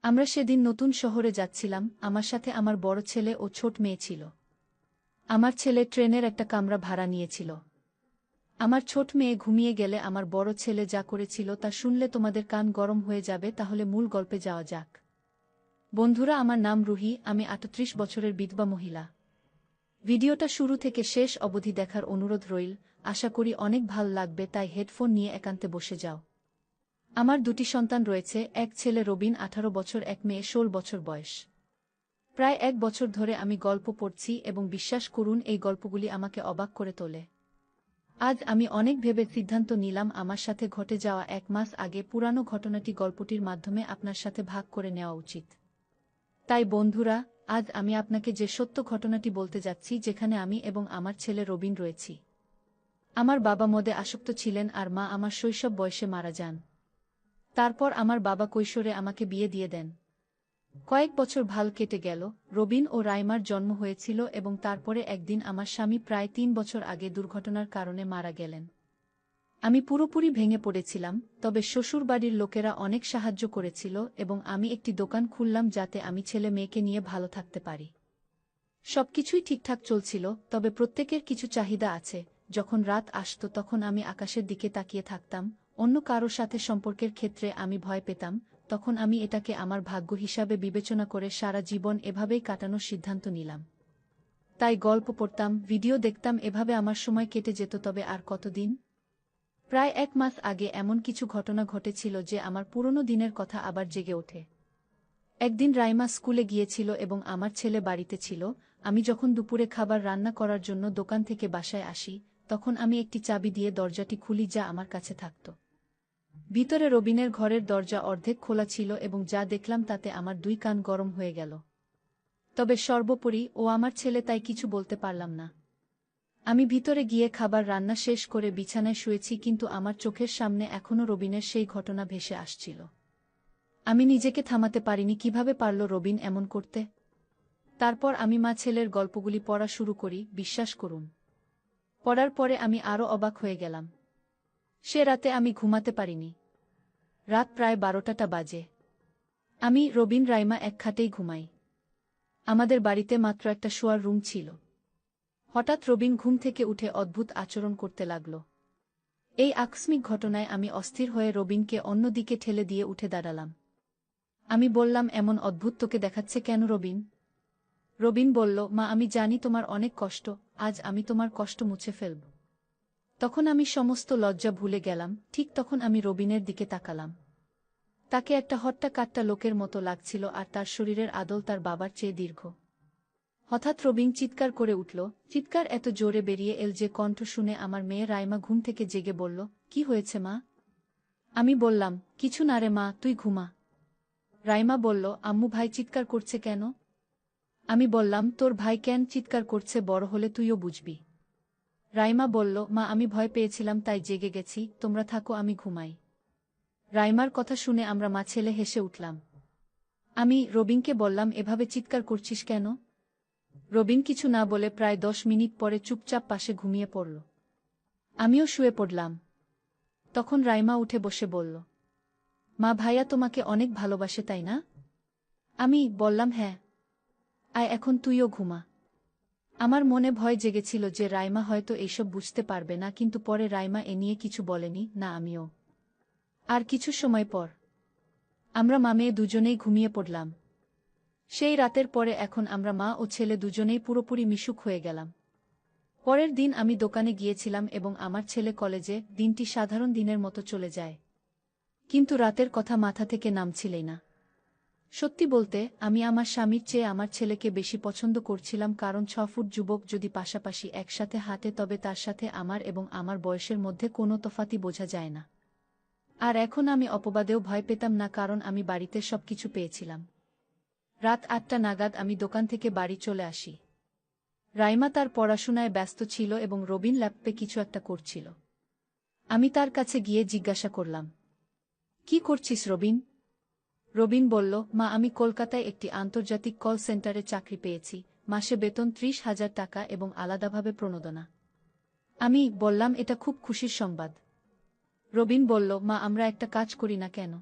আমরা সেদিন নতুন শহরে যাচ্ছিলাম, আমার সাথে আমার বড় ছেলে ও ছোট মেয়ে ছিল। আমার ছেলে ট্রেনের একটা কামরা ভাড়া নিয়েছিল। আমার ছোট মেয়ে ঘুমিয়ে গেলে আমার বড় ছেলে যা করেছিল তা শুনলে তোমাদের কান গরম হয়ে যাবে। তাহলে মূল গল্পে যাওয়া যাক। বন্ধুরা, আমার নাম রুহি, আমি ৩৮ বছরের বিধবা মহিলা। ভিডিওটা শুরু থেকে শেষ অবধি দেখার অনুরোধ রইল। আশা করি অনেক ভাল লাগবে, তাই হেডফোন নিয়ে একান্তে বসে যাও। আমার দুটি সন্তান রয়েছে, এক ছেলে রবিন ১৮ বছর, এক মেয়ে ১৬ বছর বয়স। প্রায় ১ বছর ধরে আমি গল্প পড়ছি এবং বিশ্বাস করুন এই গল্পগুলি আমাকে অবাক করে তোলে। আজ আমি অনেক ভেবে সিদ্ধান্ত নিলাম আমার সাথে ঘটে যাওয়া ১ মাস আগে পুরানো ঘটনাটি গল্পটির মাধ্যমে আপনার সাথে ভাগ করে নেওয়া উচিত। তাই বন্ধুরা, আজ আমি আপনাকে যে সত্য ঘটনাটি বলতে যাচ্ছি, যেখানে আমি এবং আমার ছেলে রবিন রয়েছি। আমার বাবা মদে আসক্ত ছিলেন আর মা আমার শৈশব বয়সে মারা যান। তারপর আমার বাবা কৈশোরে আমাকে বিয়ে দিয়ে দেন। কয়েক বছর ভাল কেটে গেল, রবিন ও রাইমার জন্ম হয়েছিল এবং তারপরে একদিন আমার স্বামী প্রায় ৩ বছর আগে দুর্ঘটনার কারণে মারা গেলেন। আমি পুরোপুরি ভেঙে পড়েছিলাম, তবে শ্বশুরবাড়ির লোকেরা অনেক সাহায্য করেছিল এবং আমি একটি দোকান খুললাম যাতে আমি ছেলে মেয়েকে নিয়ে ভালো থাকতে পারি। সবকিছুই ঠিকঠাক চলছিল, তবে প্রত্যেকের কিছু চাহিদা আছে। যখন রাত আসত তখন আমি আকাশের দিকে তাকিয়ে থাকতাম। অন্য কারো সাথে সম্পর্কের ক্ষেত্রে আমি ভয় পেতাম। তখন আমি এটাকে আমার ভাগ্য হিসাবে বিবেচনা করে সারা জীবন এভাবেই কাটানোর সিদ্ধান্ত নিলাম। তাই গল্প পড়তাম, ভিডিও দেখতাম, এভাবে আমার সময় কেটে যেত। তবে আর কতদিন? প্রায় ১ মাস আগে এমন কিছু ঘটনা ঘটেছিল যে আমার পুরনো দিনের কথা আবার জেগে ওঠে। একদিন রাইমা স্কুলে গিয়েছিল এবং আমার ছেলে বাড়িতে ছিল। আমি যখন দুপুরে খাবার রান্না করার জন্য দোকান থেকে বাসায় আসি, তখন আমি একটি চাবি দিয়ে দরজাটি খুলি যা আমার কাছে থাকত। ভিতরে রবিনের ঘরের দরজা অর্ধেক খোলা ছিল এবং যা দেখলাম তাতে আমার ২ কান গরম হয়ে গেল। তবে সর্বোপরি ও আমার ছেলে, তাই কিছু বলতে পারলাম না। আমি ভিতরে গিয়ে খাবার রান্না শেষ করে বিছানায় শুয়েছি, কিন্তু আমার চোখের সামনে এখনও রবিনের সেই ঘটনা ভেসে আসছিল। আমি নিজেকে থামাতে পারিনি। কিভাবে পারল রবিন এমন করতে? তারপর আমি মা ছেলের গল্পগুলি পড়া শুরু করি। বিশ্বাস করুন, পড়ার পরে আমি আরও অবাক হয়ে গেলাম। সে রাতে আমি ঘুমাতে পারিনি। রাত প্রায় ১২টা বাজে। আমি, রবিন, রাইমা এক খাটেই ঘুমাই। আমাদের বাড়িতে মাত্র একটা শোয়ার রুম ছিল। হঠাৎ রবিন ঘুম থেকে উঠে অদ্ভুত আচরণ করতে লাগল। এই আকস্মিক ঘটনায় আমি অস্থির হয়ে রবিনকে অন্যদিকে ঠেলে দিয়ে উঠে দাঁড়ালাম। আমি বললাম, এমন অদ্ভুত তোকে দেখাচ্ছে কেন রবিন? রবিন বলল, মা, আমি জানি তোমার অনেক কষ্ট, আজ আমি তোমার কষ্ট মুছে ফেলব। তখন আমি সমস্ত লজ্জা ভুলে গেলাম। ঠিক তখন আমি রবিনের দিকে তাকালাম। তাকে একটা হট্টা কাট্টা লোকের মতো লাগছিল আর তার শরীরের আদল তার বাবার চেয়ে দীর্ঘ। হঠাৎ রবিন চিৎকার করে উঠল। চিৎকার এত জোরে বেরিয়ে এল যে কণ্ঠ শুনে আমার মেয়ে রাইমা ঘুম থেকে জেগে বলল, কি হয়েছে মা? আমি বললাম, কিছু না রে মা, তুই ঘুমা। রাইমা বলল, আম্মু, ভাই চিৎকার করছে কেন? আমি বললাম, তোর ভাই কেন চিৎকার করছে বড় হলে তুইও বুঝবি। রাইমা বলল, মা, আমি ভয় পেয়েছিলাম তাই জেগে গেছি, তোমরা থাকো, আমি ঘুমাই। রাইমার কথা শুনে আমরা মা ছেলে হেসে উঠলাম। আমি রবিনকে বললাম, এভাবে চিৎকার করছিস কেন? রবিন কিছু না বলে প্রায় ১০ মিনিট পরে চুপচাপ পাশে ঘুমিয়ে পড়ল। আমিও শুয়ে পড়লাম। তখন রাইমা উঠে বসে বলল, মা, ভাইয়া তোমাকে অনেক ভালোবাসে তাই না? আমি বললাম, হ্যাঁ। আয়, এখন তুইও ঘুমা। আমার মনে ভয় জেগেছিল যে রাইমা হয়তো এইসব বুঝতে পারবে না, কিন্তু পরে রাইমা এ নিয়ে কিছু বলেনি, না আমিও। আর কিছু সময় পর আমরা মা মেয়ে দুজনেই ঘুমিয়ে পড়লাম। সেই রাতের পরে এখন আমরা মা ও ছেলে দুজনেই পুরোপুরি মিশুক হয়ে গেলাম। পরের দিন আমি দোকানে গিয়েছিলাম এবং আমার ছেলে কলেজে। দিনটি সাধারণ দিনের মতো চলে যায়, কিন্তু রাতের কথা মাথা থেকে নামছিলেই না। সত্যি বলতে, আমি আমার স্বামীর চেয়ে আমার ছেলেকে বেশি পছন্দ করছিলাম, কারণ ৬ ফুট যুবক যদি পাশাপাশি একসাথে হাঁটে তবে তার সাথে আমার এবং আমার বয়সের মধ্যে কোনো তফাতই বোঝা যায় না। আর এখন আমি অপবাদেও ভয় পেতাম না, কারণ আমি বাড়িতে সবকিছু পেয়েছিলাম। রাত ৮টা নাগাদ আমি দোকান থেকে বাড়ি চলে আসি। রাইমা তার পড়াশোনায় ব্যস্ত ছিল এবং রবিন ল্যাপটপে কিছু একটা করছিল। আমি তার কাছে গিয়ে জিজ্ঞাসা করলাম, কি করছিস রবিন? রবিন বলল, মা, আমি কলকাতায় একটি আন্তর্জাতিক কল সেন্টারে চাকরি পেয়েছি, মাসে বেতন ৩০,০০০ টাকা এবং আলাদাভাবে প্রণোদনা। আমি বললাম, এটা খুব খুশির সংবাদ। রবিন বলল, মা, আমরা একটা কাজ করি না কেন?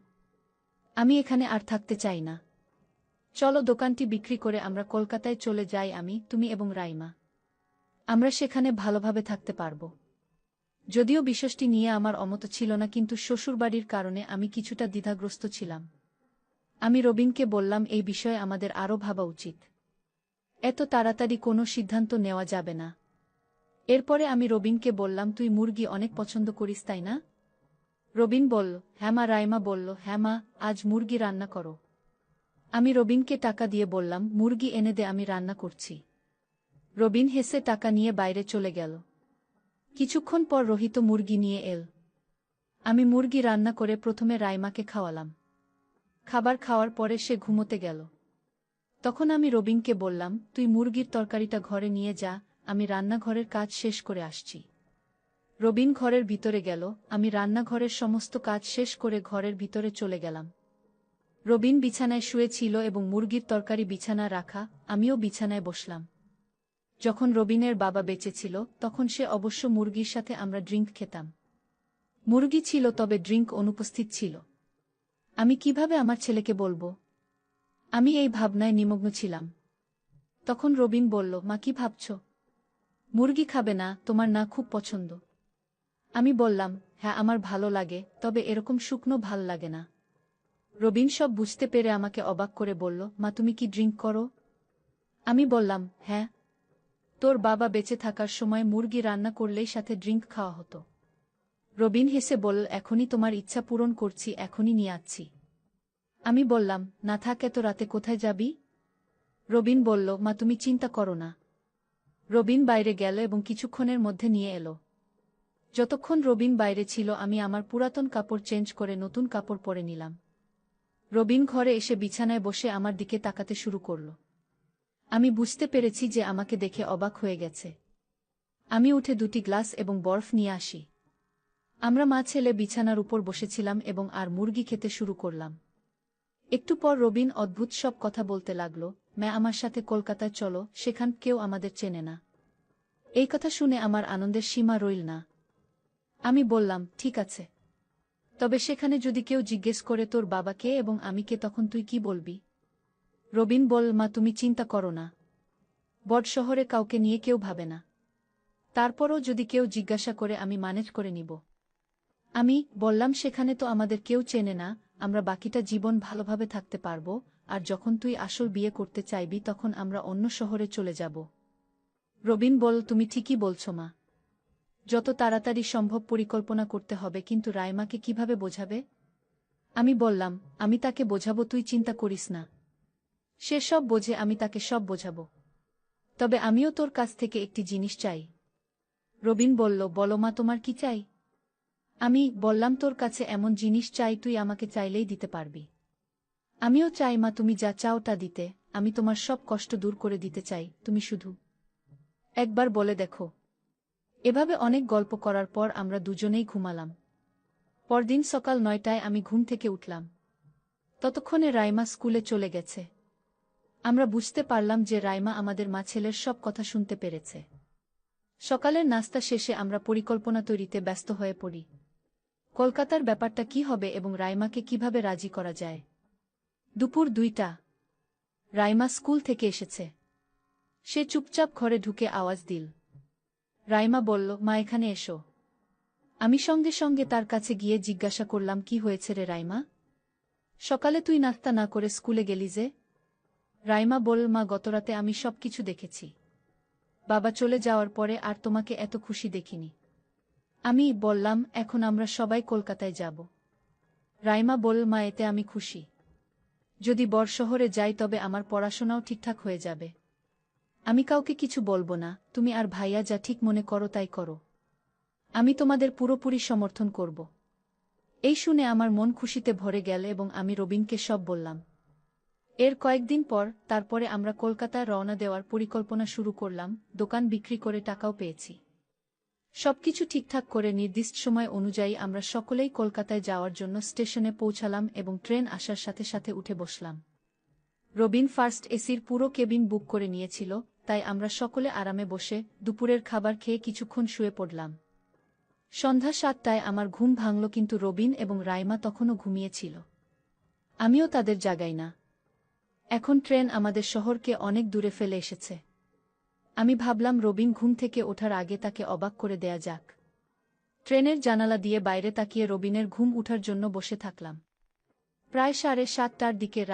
আমি এখানে আর থাকতে চাই না। চলো দোকানটি বিক্রি করে আমরা কলকাতায় চলে যাই, আমি, তুমি এবং রাইমা। আমরা সেখানে ভালোভাবে থাকতে পারব। যদিও বিষয়টি নিয়ে আমার অমত ছিল না, কিন্তু শ্বশুরবাড়ির কারণে আমি কিছুটা দ্বিধাগ্রস্ত ছিলাম। আমি রবিনকে বললাম, এই বিষয়ে আমাদের আরও ভাবা উচিত। এত তাড়াতাড়ি কোনো সিদ্ধান্ত নেওয়া যাবে না। এরপরে আমি রবিনকে বললাম, তুই মুরগি অনেক পছন্দ করিস, তাই না? রবিন বলল, হ্যাঁ মা। রাইমা বলল, হ্যাঁ মা, আজ মুরগি রান্না করো। আমি রবিনকে টাকা দিয়ে বললাম, মুরগি এনে দে, আমি রান্না করছি। রবিন হেসে টাকা নিয়ে বাইরে চলে গেল। কিছুক্ষণ পর রোহিত মুরগি নিয়ে এল। আমি মুরগি রান্না করে প্রথমে রাইমাকে খাওয়ালাম। খাবার খাওয়ার পরে সে ঘুমোতে গেল। তখন আমি রবিনকে বললাম, তুই মুরগির তরকারিটা ঘরে নিয়ে যা, আমি রান্নাঘরের কাজ শেষ করে আসছি। রবিন ঘরের ভিতরে গেল, আমি রান্নাঘরের সমস্ত কাজ শেষ করে ঘরের ভিতরে চলে গেলাম। রবিন বিছানায় শুয়েছিল এবং মুরগির তরকারি বিছানা রাখা, আমিও বিছানায় বসলাম। যখন রবিনের বাবা বেঁচে ছিল তখন সে অবশ্য মুরগির সাথে আমরা ড্রিঙ্ক খেতাম। মুরগি ছিল, তবে ড্রিঙ্ক অনুপস্থিত ছিল। আমি কিভাবে আমার ছেলেকে বলবো? আমি এই ভাবনায় নিমগ্ন ছিলাম। তখন রবিন বলল, মা, কি ভাবছ? মুরগি খাবে না? তোমার না খুব পছন্দ? আমি বললাম, হ্যাঁ আমার ভালো লাগে, তবে এরকম শুকনো ভাল লাগে না। রবিন সব বুঝতে পেরে আমাকে অবাক করে বলল, মা, তুমি কি ড্রিঙ্ক করো? আমি বললাম, হ্যাঁ। তোর বাবা বেঁচে থাকার সময় মুরগি রান্না করলেই সাথে ড্রিঙ্ক খাওয়া হতো। রবিন হেসে বলল, এখনই তোমার ইচ্ছা পূরণ করছি, এখনই নিয়ে আসছি। আমি বললাম, না থাক, এত রাতে কোথায় যাবি? রবিন বলল, মা, তুমি চিন্তা করো না। রবিন বাইরে গেল এবং কিছুক্ষণের মধ্যে নিয়ে এলো। যতক্ষণ রবিন বাইরে ছিল আমি আমার পুরাতন কাপড় চেঞ্জ করে নতুন কাপড় পরে নিলাম। রবিন ঘরে এসে বিছানায় বসে আমার দিকে তাকাতে শুরু করল। আমি বুঝতে পেরেছি যে আমাকে দেখে অবাক হয়ে গেছে। আমি উঠে 2টি গ্লাস এবং বরফ নিয়ে আসি। আমরা মা ছেলে বিছানার উপর বসেছিলাম এবং আর মুরগি খেতে শুরু করলাম। একটু পর রবিন অদ্ভুত সব কথা বলতে লাগল, ম্যা, আমার সাথে কলকাতায় চলো, সেখান কেউ আমাদের চেনে না। এই কথা শুনে আমার আনন্দের সীমা রইল না। আমি বললাম, ঠিক আছে, তবে সেখানে যদি কেউ জিজ্ঞেস করে তোর বাবা কে এবং আমি কে, তখন তুই কি বলবি? রবিন বলল, মা, তুমি চিন্তা করো না। বড় শহরে কাউকে নিয়ে কেউ ভাবে না। তারপরও যদি কেউ জিজ্ঞাসা করে আমি ম্যানেজ করে নিব। আমি বললাম, সেখানে তো আমাদের কেউ চেনে না, আমরা বাকিটা জীবন ভালোভাবে থাকতে পারব, আর যখন তুই আসল বিয়ে করতে চাইবি তখন আমরা অন্য শহরে চলে যাব। রবিন বলল, তুমি ঠিকই বলছো মা। যত তাড়াতাড়ি সম্ভব পরিকল্পনা করতে হবে, কিন্তু রাইমাকে কিভাবে বোঝাবে? আমি বললাম, আমি তাকে বোঝাবো, তুই চিন্তা করিস না। সে সব বোঝে, আমি তাকে সব বোঝাবো। তবে আমিও তোর কাছ থেকে একটি জিনিস চাই। রবিন বলল, বলো মা, তোমার কি চাই? আমি বললাম, তোর কাছে এমন জিনিস চাই তুই আমাকে চাইলেই দিতে পারবি। আমিও চাই মা, তুমি যা চাও তা দিতে। আমি তোমার সব কষ্ট দূর করে দিতে চাই, তুমি শুধু একবার বলে দেখো। এভাবে অনেক গল্প করার পর আমরা দুজনেই ঘুমালাম। পরদিন সকাল 9টায় আমি ঘুম থেকে উঠলাম। ততক্ষণে রাইমা স্কুলে চলে গেছে। আমরা বুঝতে পারলাম যে রাইমা আমাদের মা ছেলের সব কথা শুনতে পেরেছে। সকালের নাস্তা শেষে আমরা পরিকল্পনা তৈরিতে ব্যস্ত হয়ে পড়ি। কলকাতার ব্যাপারটা কি হবে এবং রাইমাকে কিভাবে রাজি করা যায়। দুপুর 2টা। রাইমা স্কুল থেকে এসেছে। সে চুপচাপ ঘরে ঢুকে আওয়াজ দিল। রাইমা বলল, মা, এখানে এসো। আমি সঙ্গে সঙ্গে তার কাছে গিয়ে জিজ্ঞাসা করলাম, কি হয়েছে রে রাইমা? সকালে তুই নাস্তা না করে স্কুলে গেলি যে? রাইমা বলল, মা, গতরাতে আমি সবকিছু দেখেছি। বাবা চলে যাওয়ার পরে আর তোমাকে এত খুশি দেখিনি। আমি বললাম, এখন আমরা সবাই কলকাতায় যাব। রাইমা বলল, মা, এতে আমি খুশি। যদি বড় শহরে যাই তবে আমার পড়াশোনাও ঠিকঠাক হয়ে যাবে। আমি কাউকে কিছু বলবো না, তুমি আর ভাইয়া যা ঠিক মনে করো তাই করো। আমি তোমাদের পুরোপুরি সমর্থন করব। এই শুনে আমার মন খুশিতে ভরে গেল এবং আমি রবিনকে সব বললাম। এর কয়েকদিন পর তারপরে আমরা কলকাতায় রওনা দেওয়ার পরিকল্পনা শুরু করলাম। দোকান বিক্রি করে টাকাও পেয়েছি। সবকিছু ঠিকঠাক করে নির্দিষ্ট সময় অনুযায়ী আমরা সকলেই কলকাতায় যাওয়ার জন্য স্টেশনে পৌঁছালাম এবং ট্রেন আসার সাথে সাথে উঠে বসলাম। রবিন ফার্স্ট এসির পুরো কেবিন বুক করে নিয়েছিল, তাই আমরা সকলে আরামে বসে দুপুরের খাবার খেয়ে কিছুক্ষণ শুয়ে পড়লাম। সন্ধ্যা 7টায় আমার ঘুম ভাঙল, কিন্তু রবিন এবং রাইমা তখনও ঘুমিয়েছিল। আমিও তাদের জাগাই না। এখন ট্রেন আমাদের শহরকে অনেক দূরে ফেলে এসেছে। আমি ভাবলাম রবিন ঘুম থেকে ওঠার আগে তাকে অবাক করে দেয়া যাক। ট্রেনের জানালা দিয়ে বাইরে তাকিয়ে রবিনের ঘুম উঠার জন্য বসে থাকলাম। প্রায় 7:30টার দিকে